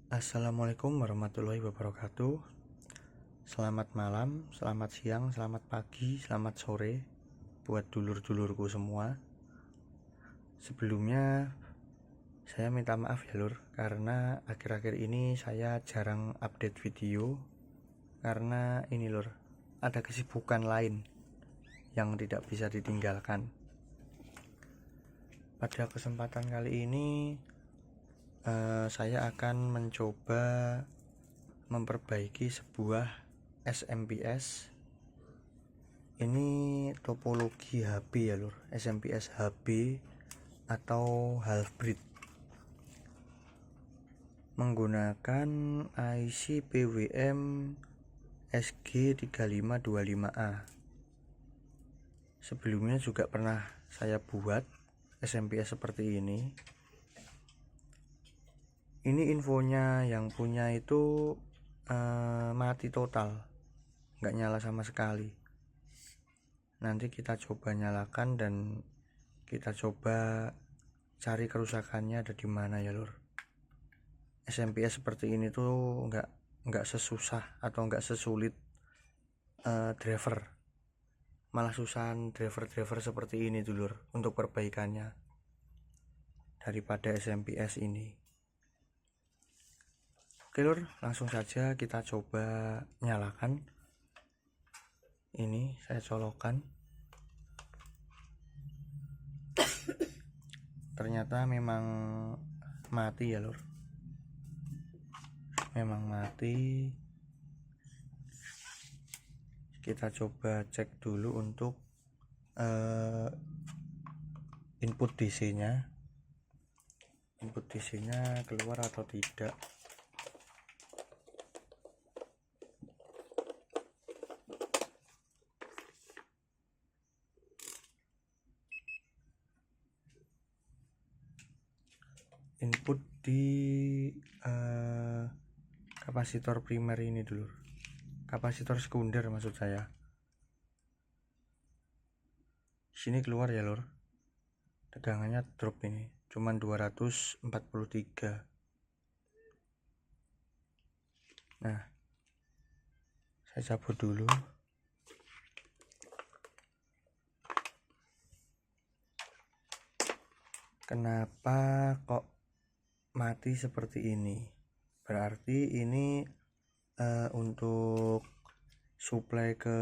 Assalamualaikum warahmatullahi wabarakatuh. Selamat malam, selamat siang, selamat pagi, selamat sore buat dulur-dulurku semua. Sebelumnya saya minta maaf ya lur, karena akhir-akhir ini saya jarang update video. Karena ini lur, ada kesibukan lain yang tidak bisa ditinggalkan. Pada kesempatan kali ini saya akan mencoba memperbaiki sebuah SMPS. Ini topologi HB ya lur, SMPS HB atau half bridge menggunakan IC PWM SG3525A. Sebelumnya juga pernah saya buat SMPS seperti ini. Ini infonya yang punya itu mati total, nggak nyala sama sekali. Nanti kita coba nyalakan dan kita coba cari kerusakannya ada di mana ya lur. SMPS seperti ini tuh nggak sesusah atau nggak sesulit driver, malah susahan driver seperti ini tuh lur untuk perbaikannya daripada SMPS ini. Oke lur, langsung saja kita coba nyalakan. Ini saya colokkan. Ternyata memang mati ya lur, memang mati. Kita coba cek dulu untuk input DC nya keluar atau tidak. Input di kapasitor primer ini dulu, kapasitor sekunder maksud saya. Sini keluar ya lur, tegangannya drop, ini cuman 243. Nah, saya cabut dulu. Kenapa kok mati seperti ini? Berarti ini untuk supply ke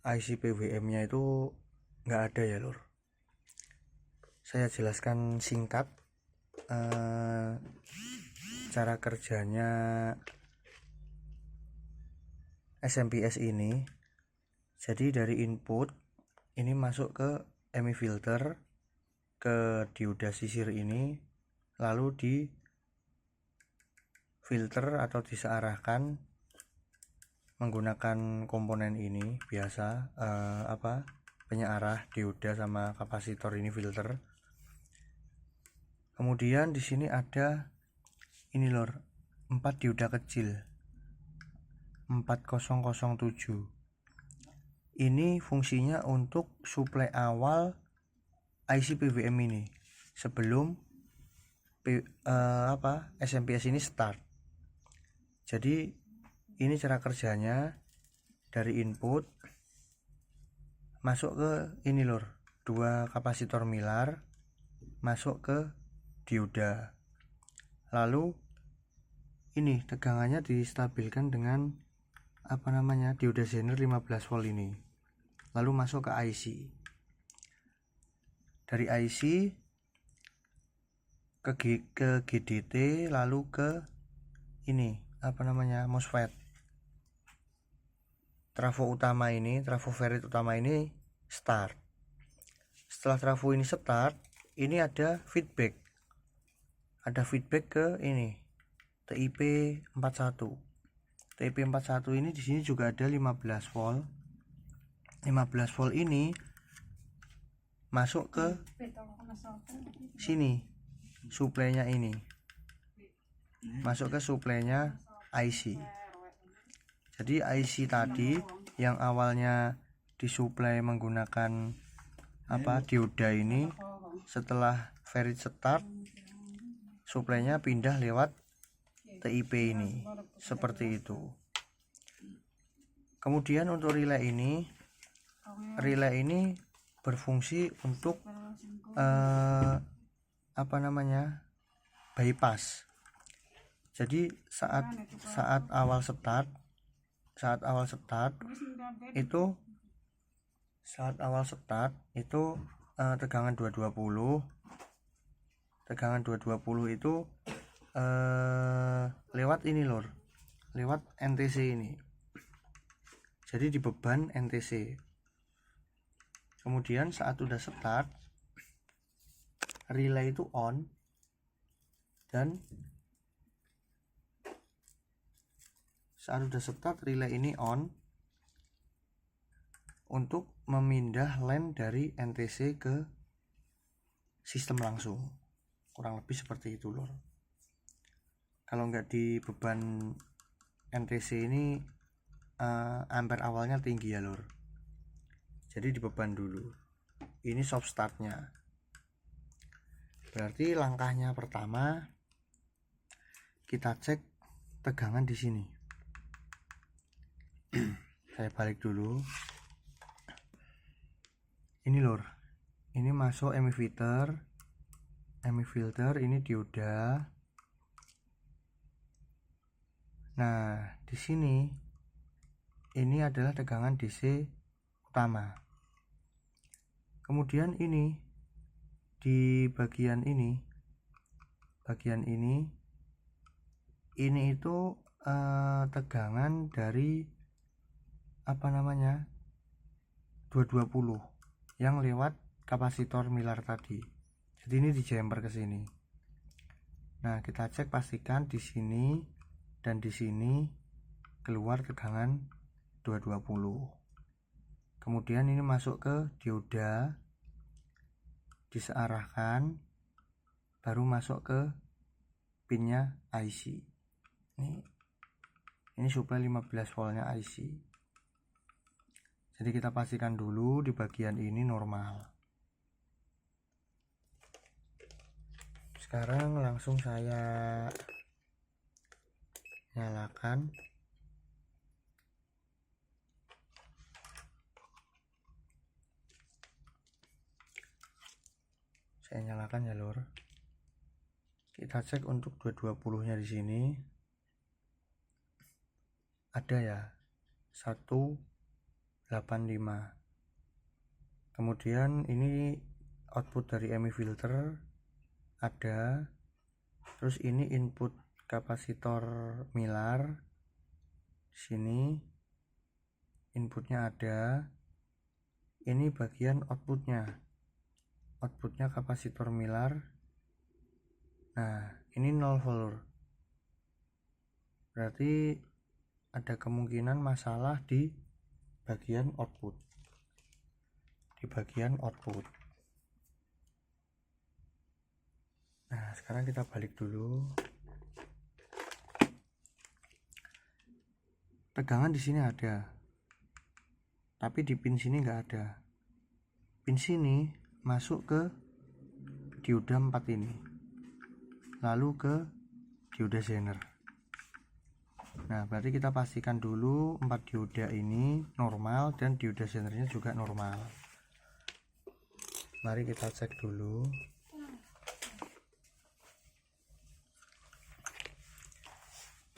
IC PWM nya itu nggak ada ya lur. Saya jelaskan singkat cara kerjanya SMPS ini. Jadi dari input ini masuk ke EMI filter, ke dioda sisir ini, lalu di filter atau disearahkan menggunakan komponen ini biasa, penyearah dioda sama kapasitor ini filter. Kemudian di sini ada ini lor, 4 dioda kecil 4007. Ini fungsinya untuk suplai awal IC PWM ini sebelum SMPS ini start. Jadi ini cara kerjanya, dari input masuk ke ini lor, 2 kapasitor milar masuk ke dioda, lalu ini tegangannya distabilkan dengan dioda zener 15 volt ini, lalu masuk ke IC. Dari IC ke GDT, lalu ke ini MOSFET. Trafo ferit utama ini start. Setelah trafo ini start, ini ada feedback ke ini TIP 41. TIP 41 ini di sini juga ada 15 volt. 15 volt ini masuk ke sini, suplainya ini masuk ke suplainya IC. Jadi IC tadi yang awalnya disuplai menggunakan dioda ini, setelah ferit start suplainya pindah lewat TIP ini seperti itu. Kemudian untuk relay ini berfungsi untuk bypass. Jadi saat awal start itu tegangan 220 itu lewat ini lor, lewat NTC ini. Jadi di beban NTC. Kemudian saat udah start, relay itu on, dan saat udah start relay ini on untuk memindah line dari NTC ke sistem langsung. Kurang lebih seperti itu lor. Kalau nggak di beban NTC ini ampere awalnya tinggi ya lor, jadi di beban dulu. Ini soft startnya. Berarti langkahnya pertama kita cek tegangan di sini. Saya balik dulu. Ini lor, ini masuk emitter, ini dioda. Nah, di sini ini adalah tegangan DC utama. Kemudian ini di bagian ini itu tegangan dari 220 yang lewat kapasitor Miller tadi. Jadi ini di jumper ke sini. Nah, kita cek pastikan di sini dan di sini keluar tegangan 220. Kemudian ini masuk ke dioda, disearahkan, baru masuk ke pinnya IC. Ini supply 15 voltnya IC. Jadi kita pastikan dulu di bagian ini normal. Sekarang langsung saya nyalakan. Saya nyalakan ya lor. Kita cek untuk 220 nya di sini ada ya 185. Kemudian ini output dari emitter ada, terus ini input kapasitor Miller, sini inputnya ada, ini bagian outputnya kapasitor Miller. Nah, ini 0 volt, berarti ada kemungkinan masalah di bagian output. Nah, sekarang kita balik dulu. Tegangan di sini ada, tapi di pin sini nggak ada. Pin sini masuk ke dioda 4 ini, lalu ke dioda zener. Nah, berarti kita pastikan dulu 4 dioda ini normal dan dioda zenernya juga normal. Mari kita cek dulu.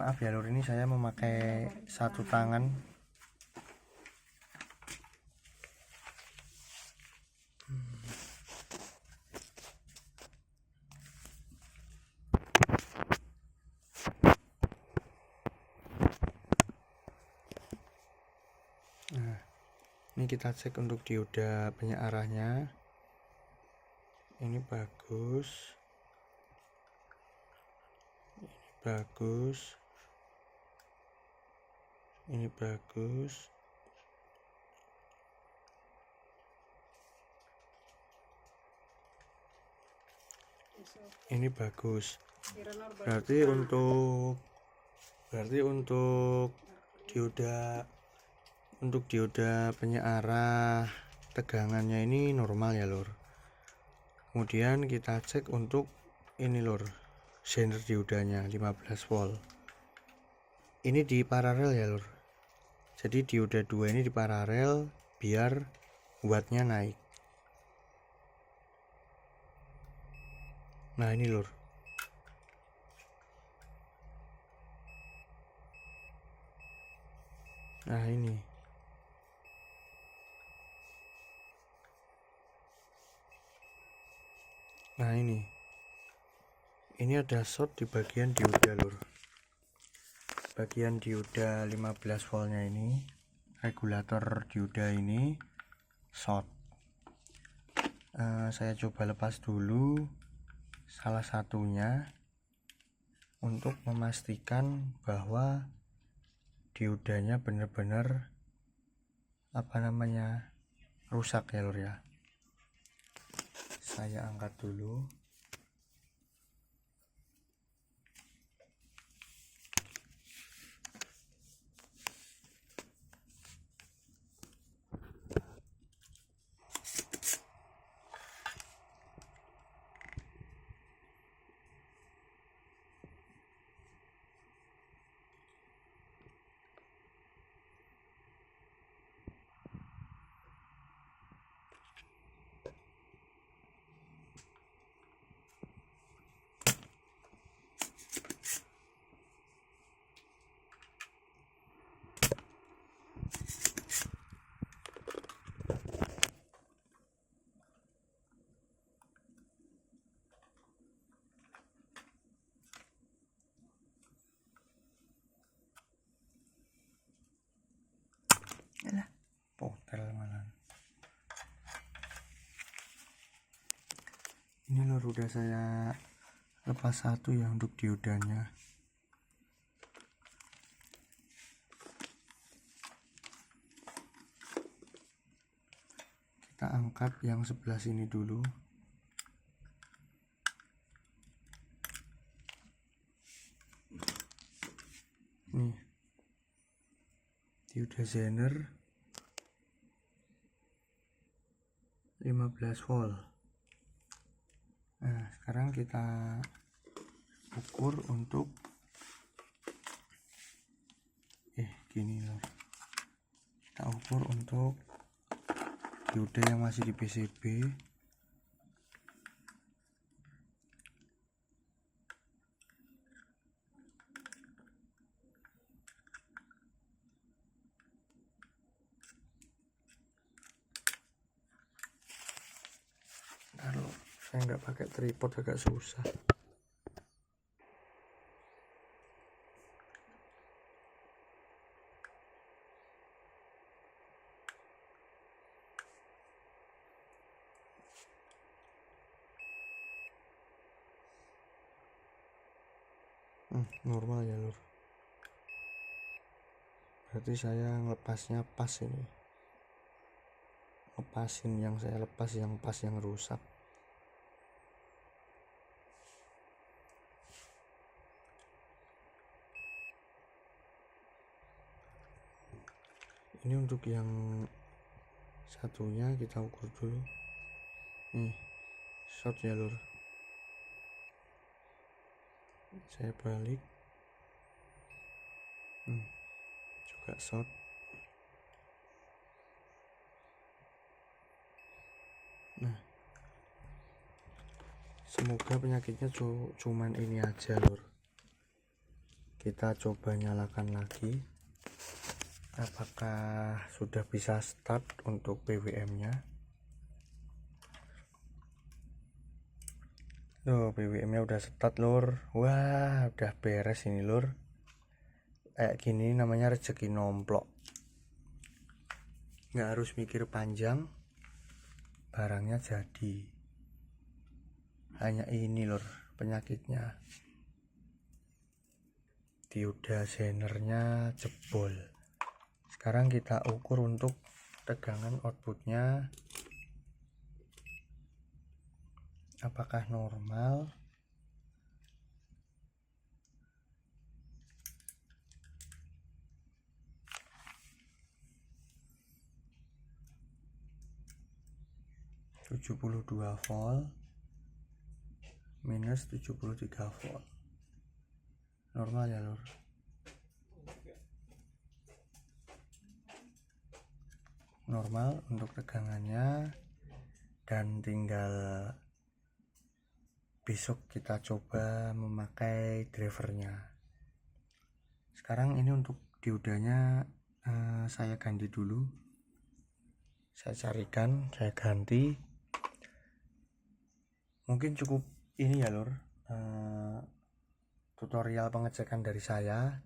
Maaf ya lor, ini saya memakai satu tangan. Nah, ini kita cek untuk dioda penyearahnya. Ini bagus. Ini bagus. Ini bagus. Berarti untuk dioda penyearah tegangannya ini normal ya lor. Kemudian kita cek untuk ini lor, zener diodanya 15 volt. ini di paralel ya lur, jadi dioda 2 ini di paralel biar wattnya naik. Nah ini lur, nah ini ada short di bagian dioda lur, bagian dioda 15 voltnya ini, regulator dioda ini short. Saya coba lepas dulu salah satunya untuk memastikan bahwa diodanya benar-benar rusak ya lur ya. Saya angkat dulu. Potel malah. Ini lur, udah saya lepas satu ya untuk diodanya. Kita angkat yang sebelah sini dulu. Nih, dioda Zener 15 volt. Nah, sekarang kita ukur untuk gini lor. Kita ukur untuk dioda yang masih di PCB. Kalau saya nggak pakai tripod agak susah. Normal ya lur, berarti saya ngelepasnya pas ini, ngepasin yang saya lepas yang pas, yang rusak. Ini untuk yang satunya kita ukur dulu. Nih short ya lur, saya balik. Juga short. Nah, semoga penyakitnya cuman ini aja lur. Kita coba nyalakan lagi, apakah sudah bisa start untuk PWM nya. PWM nya udah start lur. Wah, udah beres ini lur. Kayak gini namanya rezeki nomplok, nggak harus mikir panjang, barangnya jadi. Hanya ini lur penyakitnya, dioda Zenernya jebol. Sekarang kita ukur untuk tegangan outputnya apakah normal. -72 volt minus 73 volt, normal ya lur. normal untuk tegangannya, dan tinggal besok kita coba memakai drivernya. Sekarang ini untuk diodanya saya ganti dulu, saya carikan, saya ganti. Mungkin cukup ini ya lur, tutorial pengecekan dari saya.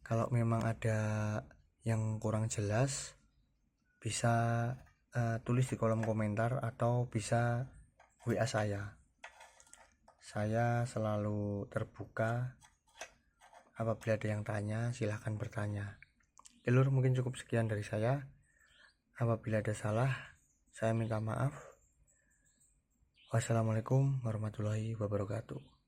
Kalau memang ada yang kurang jelas bisa tulis di kolom komentar atau bisa WA saya selalu terbuka. Apabila ada yang tanya silahkan bertanya. Lur, mungkin cukup sekian dari saya. Apabila ada salah saya minta maaf. Wassalamualaikum warahmatullahi wabarakatuh.